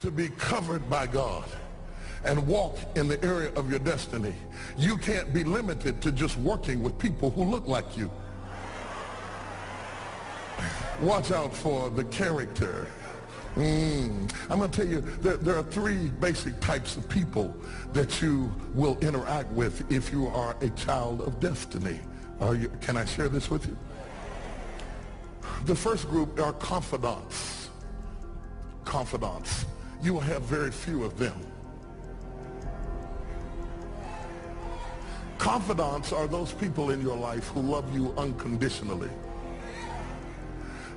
to be covered by God and walk in the area of your destiny, you can't be limited to just working with people who look like you. Watch out for the character. I'm going to tell you, there are three basic types of people that you will interact with if you are a child of destiny. Can I share this with you? The first group are confidants. Confidants. You will have very few of them. Confidants are those people in your life who love you unconditionally.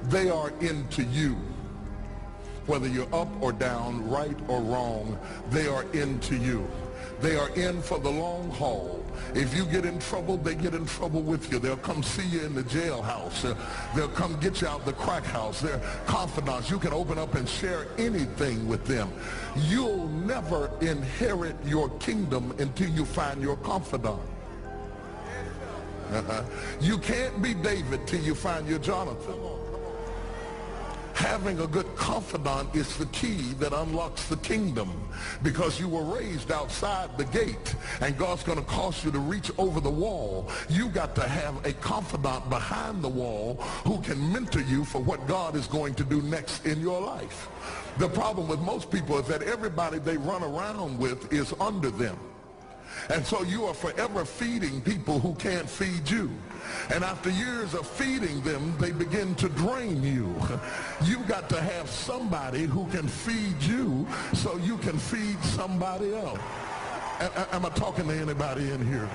They are into you. Whether you're up or down, right or wrong, they are into you. They are in for the long haul. If you get in trouble, they get in trouble with you. They'll come see you in the jailhouse. They'll come get you out the crack house. They're confidants. You can open up and share anything with them. You'll never inherit your kingdom until you find your confidant. You can't be David till you find your Jonathan. Having a good confidant is the key that unlocks the kingdom, because you were raised outside the gate and God's going to cause you to reach over the wall. You got to have a confidant behind the wall who can mentor you for what God is going to do next in your life. The problem with most people is that everybody they run around with is under them. And so you are forever feeding people who can't feed you. And after years of feeding them, they begin to drain you. You've got to have somebody who can feed you so you can feed somebody else. Am I talking to anybody in here?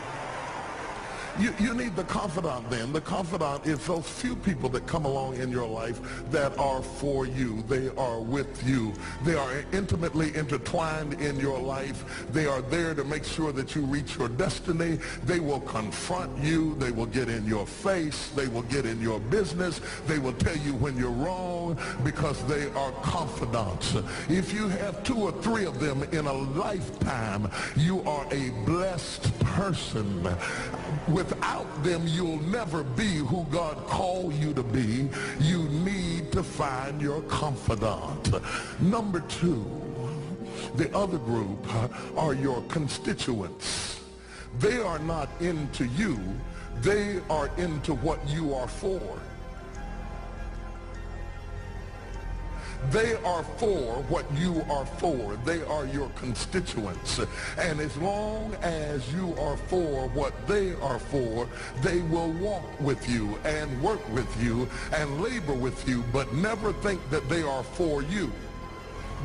You need the confidant then. The confidant is those few people that come along in your life that are for you. They are with you. They are intimately intertwined in your life. They are there to make sure that you reach your destiny. They will confront you. They will get in your face. They will get in your business. They will tell you when you're wrong, because they are confidants. If you have 2 or 3 of them in a lifetime, you are a blessed person. Without them, you'll never be who God called you to be. You need to find your confidant. Number 2, the other group are your constituents. They are not into you. They are into what you are for. They are for what you are for. They are your constituents. And as long as you are for what they are for, they will walk with you and work with you and labor with you, but never think that they are for you.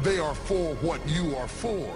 They are for what you are for.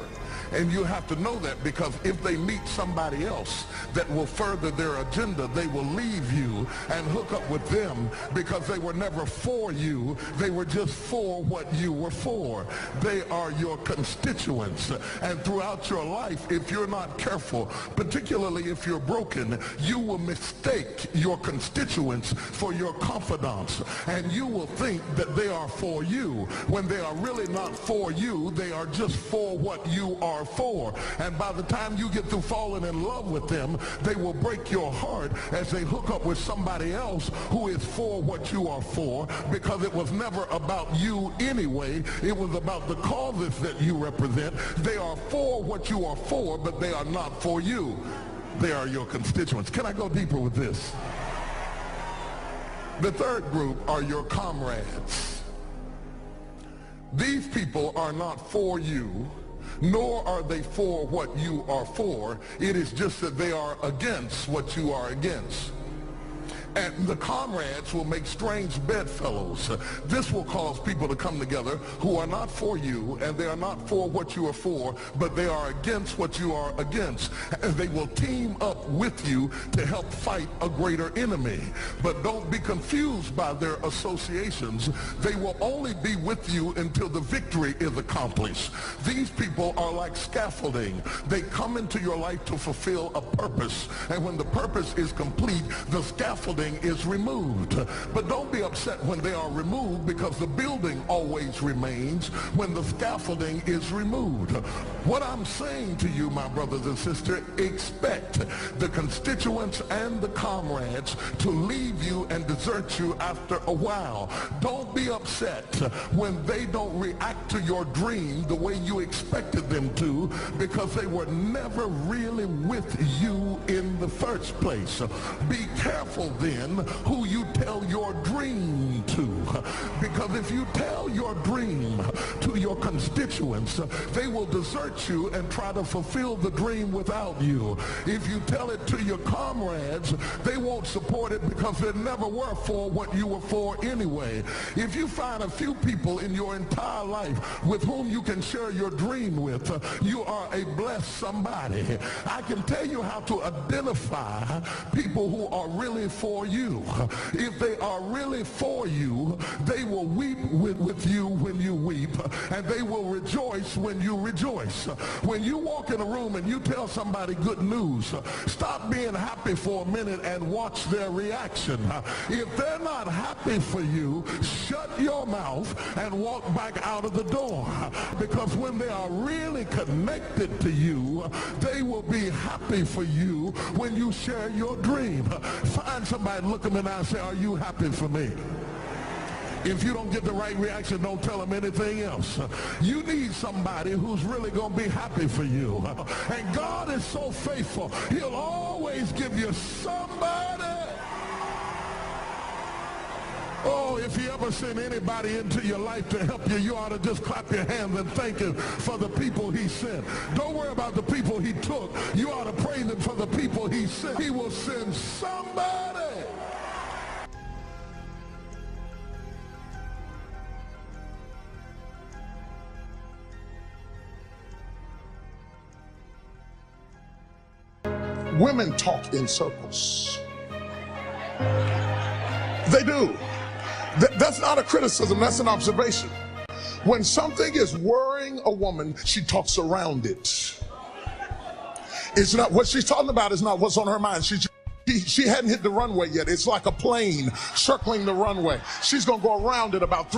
And you have to know that, because if they meet somebody else that will further their agenda, they will leave you and hook up with them, because they were never for you. They were just for what you were for. They are your constituents. And throughout your life, if you're not careful, particularly if you're broken, you will mistake your constituents for your confidants. And you will think that they are for you when they are really not for you. They are just for what you are for. And by the time you get through falling in love with them, they will break your heart as they hook up with somebody else who is for what you are for, because it was never about you anyway. It was about the causes that you represent. They are for what you are for, but they are not for you. They are your constituents. Can I go deeper with this? The third group are your comrades. These people are not for you, nor are they for what you are for. It is just that they are against what you are against. And the comrades will make strange bedfellows. This will cause people to come together who are not for you, and they are not for what you are for, but they are against what you are against. And they will team up with you to help fight a greater enemy. But don't be confused by their associations. They will only be with you until the victory is accomplished. These people are like scaffolding. They come into your life to fulfill a purpose. And when the purpose is complete, the scaffolding scaffolding is removed. But don't be upset when they are removed, because the building always remains when the scaffolding is removed. What I'm saying to you, my brothers and sisters, expect the constituents and the comrades to leave you and desert you after a while. Don't be upset when they don't react to your dream the way you expected them to, because they were never really with you in the first place. Be careful then who you tell your dream to, because if you tell your dream to your constituents, they will desert you and try to fulfill the dream without you. If you tell it to your comrades, they won't support it because they never were for what you were for anyway. If you find a few people in your entire life with whom you can share your dream with, you are a blessed somebody. I can tell you how to identify people who are really for you. If they are really for you, they will weep with you when you weep, and they will rejoice when you rejoice. When you walk in a room and you tell somebody good news, stop being happy for a minute and watch their reaction. If they're not happy for you, shut your mouth and walk back out of the door, because when they are really connected to you, they will be happy for you when you share your dream. Find somebody, look them in the eye and say, are you happy for me? If you don't get the right reaction, don't tell them anything else. You need somebody who's really going to be happy for you. And God is so faithful. He'll always give you somebody. Oh, if he ever sent anybody into your life to help you, you ought to just clap your hands and thank him for the people he sent. Don't worry about the people he took. You ought to praise him for the people he sent. He will send somebody. Women talk in circles. They do. That's not a criticism, that's an observation. When something is worrying a woman, she talks around it. It's not what she's talking about, is not what's on her mind. She hadn't hit the runway yet. It's like a plane circling the runway. She's going to go around it about 3